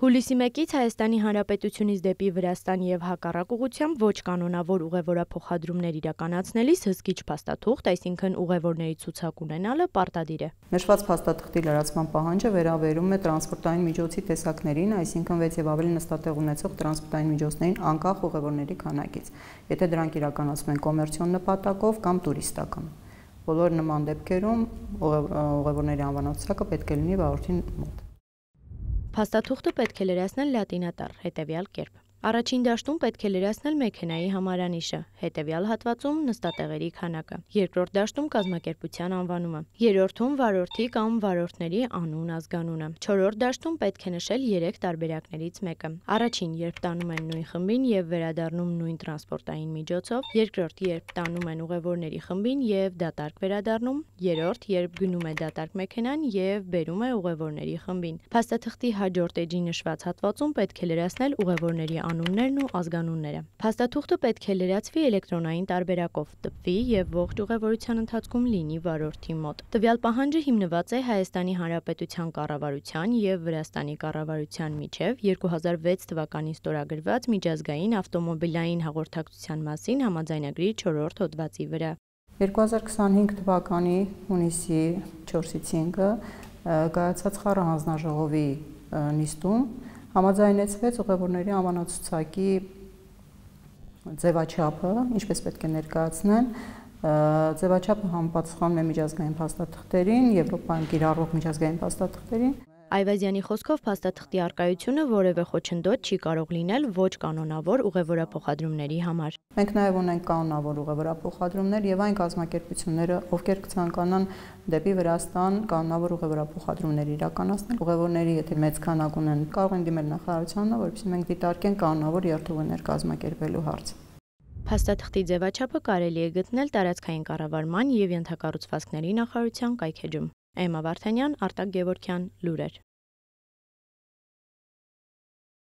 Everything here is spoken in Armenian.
Հուլիսի 1-ից Հայաստանի Հանրապետությունից դեպի Վրաստան եւ հակառակ ուղղությամբ ոչ կանոնավոր ուղևորափոխադրումներ իրականացնելիս հսկիչ փաստաթուղթ, այսինքն ուղևորների ցուցակ ունենալը պարտադիր է։ Նշված փաստաթղթի լրացման պահանջը վերաբերում է տրանսպորտային միջոցի տեսակներին, այսինքն 6 եւ ավելի նստատեղ ունեցող տրանսպորտային միջոցներին անկախ ուղևորների քանակից, եթե դրանք իրականացվում են կոմերցիոն նպատակով կամ տուրիստական։ Բոլոր նման դեպքերում ուղևորների անվանացուցակը պետք է լինի վարորդի մոտ։ Փաստաթուղթը պետք է լրացնել լատինատառ, հետևյալ կերպ։ Առաջին դաշտում պետք է լրացնել մեքենայի համարանիշը, հետևյալ հատվածում նստատեղերի քանակը, երկրորդ դաշտում կազմակերպության անվանումը, երրորդում վարորդի կամ վարորդների անուն ազգանունը, չորրորդ դաշտում պետք է նշել 3 տարբերակներից մեկը։ Առաջին, երբ տանում են նույն խմբին եւ վերադառնում նույն տրանսպորտային միջոցով, երկրորդ, երբ տանում են ուղևորների խմբին եւ դատարկ վերադառնում, երրորդ, երբ գնում է դատարկ մեքենան եւ բերում է ուղևորների խմբին։ Փաստաթղթի հաջորդ էջի նշված հատվածում պետք է լրացնել ուղևորների անուններն ու ազգանունները։ Փաստաթուղթը պետք է լրացվի էլեկտրոնային տարբերակով, տպվի եւ ողջ ուղևորության ընթացքում լինի վարորդի մոտ։ Տվյալ պահանջը հիմնված է Հայաստանի Հանրապետության կառավարության եւ Վրաստանի կառավարության միջև 2006 թվականին ստորագրված միջազգային ավտոմոբիլային հաղորդակցության մասին համաձայնագրի 4-րդ հոդվածի վրա։ 2025 թվականի հունիսի 4-ից 5-ը կայացած խառը հանձնաժողովի նիստում համաձայնեցվեց ուղևորների անվանացուցակի ձևաչափը, ինչպես պետք է ներկայացնեն, ձևաչափը համապատասխանում է միջազգային փաստաթղթերին, Եվրոպայում կիրառվող միջազգային փաստաթղթերին։ Այվազյանի խոսքով փաստաթղթի առկայությունը որևէ խոչընդոտ չի կարող լինել ոչ կանոնավոր ուղևորափոխադրումների համար։ Մենք նաև ունենք կանոնավոր ուղևորափոխադրումներ եւ այն կազմակերպությունները, ովքեր կցանկանան դեպի Վրաստան կանոնավոր ուղևորափոխադրումներ իրականացնել, ուղևորների եթե մեծ քանակ ունեն, կարող են դիմել նախարարությանը, որովհետեւ մենք դիտարկենք կանոնավոր երթուղիներ կազմակերպելու հարցը։ Փաստաթղթի ձևաչափը կարելի է գտնել տարածքային կառավարման եւ ենթակառուցվածքների նախարարության կայքէջում։ Էմմա Վարդանյան, Արտակ Գևորգյան, լուրեր։